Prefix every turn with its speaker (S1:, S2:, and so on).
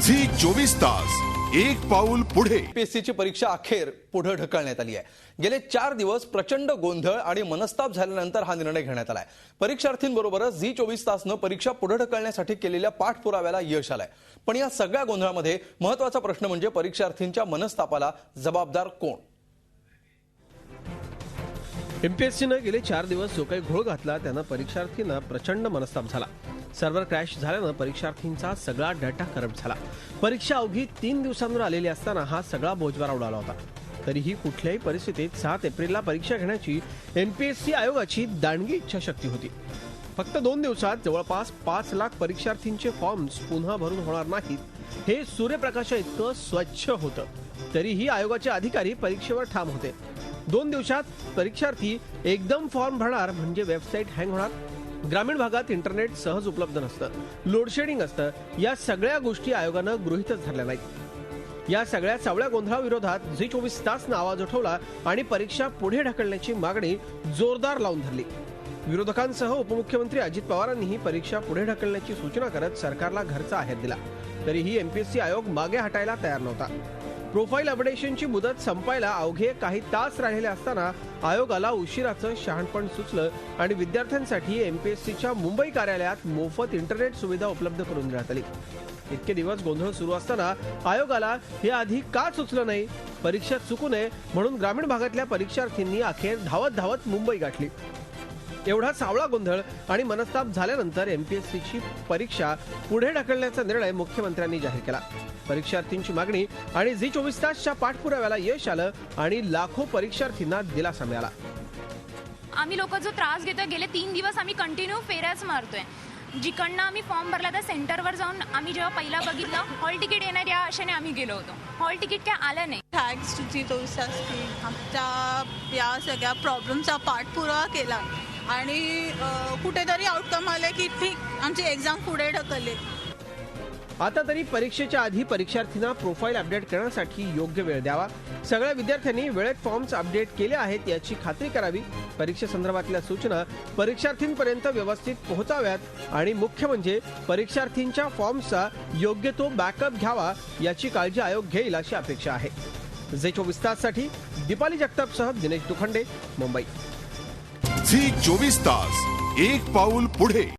S1: Zee 24 तास एक पाऊल पुढे।
S2: एमपीएससीची परीक्षा अखेर पुढे ढकलण्यात आली आहे। गेले 4 दिवस प्रचंड गोंधळ आणि मनस्ताप झाल्यानंतर हा निर्णय घेण्यात आलाय। परीक्षार्थींबरोबरच झी 24 तासनं परीक्षा पुढे ढकलण्यासाठी केलेल्या पाठपुराव्याला यश आलंय। पण या सगळ्या गोंधळामध्ये महत्त्वाचा प्रश्न म्हणजे परीक्षार्थींच्या मनस्तापाला जबाबदार कोण?
S3: एमपीएससीने गेले 4 दिवस जो काही घोळ घातला त्यानं परीक्षार्थींना प्रचंड मनस्ताप झाला। सर्व्हर क्रॅश झाल्यानं परीक्षार्थींचा सगळा डाटा करप्ट झाला। परीक्षा अवघी 3 दिवसांवर आलेली असताना हा सगळा बोजवारा उडाला होता। तरीही कुठल्याही परिस्थितीत 7 एप्रिलला परीक्षा घेण्याची एमपीएससी आयोगाची दांडगी इच्छाशक्ती होती। फक्त 2 दिवसात जवळपास 5 लाख परीक्षार्थींचे फॉर्म्स पुन्हा भरून होणार नाहीत हे सूर्यप्रकाशा इतकं स्वच्छ होतं। तरीही आयोगाचे अधिकारी परीक्षेवर ठाम होते। 2 दिवसात परीक्षार्थी एकदम फॉर्म भरणार म्हणजे वेबसाईट हँग होणार, ग्रामीण भागात इंटरनेट सहज उपलब्ध नसतं, लोडशेडिंग असतं, या सगळ्या गोष्टी आयोगानं गृहीतच धरल्या नाहीत। या सगळ्या सावळ्या गोंधळाविरोधात झी 24 तासनं आवाज उठवला आणि परीक्षा पुढे ढकलण्याची मागणी जोरदार लावून धरली। विरोधकांसह उपमुख्यमंत्री अजित पवारांनीही परीक्षा पुढे ढकलण्याची सूचना करत सरकारला घरचा आहेर दिला। तरीही एमपीएससी आयोग मागे हटायला तयार नव्हता। प्रोफाईल अपडेशनची मुदत संपायला अवघे काही तास राहिलेले असताना आयोगाला उशिराचं शहाणपण सुचलं आणि विद्यार्थ्यांसाठी एमपीएससीच्या मुंबई कार्यालयात मोफत इंटरनेट सुविधा उपलब्ध करून देण्यात आली। इतके दिवस गोंधळ सुरू असताना आयोगाला हे आधी का सुचलं नाही? परीक्षा चुकू नये म्हणून ग्रामीण भागातल्या परीक्षार्थींनी अखेर धावत धावत मुंबई गाठली। एवढा सावळा गोंधळ आणि मनस्ताप झाल्यानंतर एमपीएससीची परीक्षा पुढे ढकलण्याचा निर्णय मुख्यमंत्र्यांनी जाहीर केला। परीक्षार्थींची मागणी आणि झी 24 तासच्या पाठपुराव्याला यश आलं आणि लाखो परीक्षार्थींना दिलासा मिळाला।
S4: आम्ही लोक जो त्रास घेतोय गेले 3 दिवस आम्ही कंटिन्यू फेऱ्याच मारतोय। जिकडनं आम्ही फॉर्म भरला त्या सेंटरवर जाऊन आम्ही जेव्हा पहिला बघितलं हॉल तिकीट येणार या आशेने आम्ही गेलो होतो। हॉल तिकीट काय आलं नाही।
S5: थँक्स टू झी 24 तास आमच्या या सगळ्या प्रॉब्लेमचा पाठपुरावा केला आणि कुठेतरी आउटकम आले की ठीक आमची एक्झाम पुढे ढकलली।
S3: आता तरी परीक्षेच्या आधी परीक्षार्थींना प्रोफाईल अपडेट करण्यासाठी योग्य वेळ द्यावा। सगळ्या विद्यार्थ्यांनी वेळेत फॉर्म्स अपडेट केले आहेत याची खात्री करावी। परीक्षेसंदर्भातल्या सूचना परीक्षार्थींपर्यंत व्यवस्थित पोहोचाव्यात आणि मुख्य म्हणजे परीक्षार्थींच्या फॉर्म्सचा योग्य तो बॅकअप घ्यावा याची काळजी आयोग घेईल अशी अपेक्षा आहे। झी 24 ताससाठी दीपाली जगतापसह दिनेश दुखंडे, मुंबई।
S1: झी 24 तास एक पाऊल पुढे।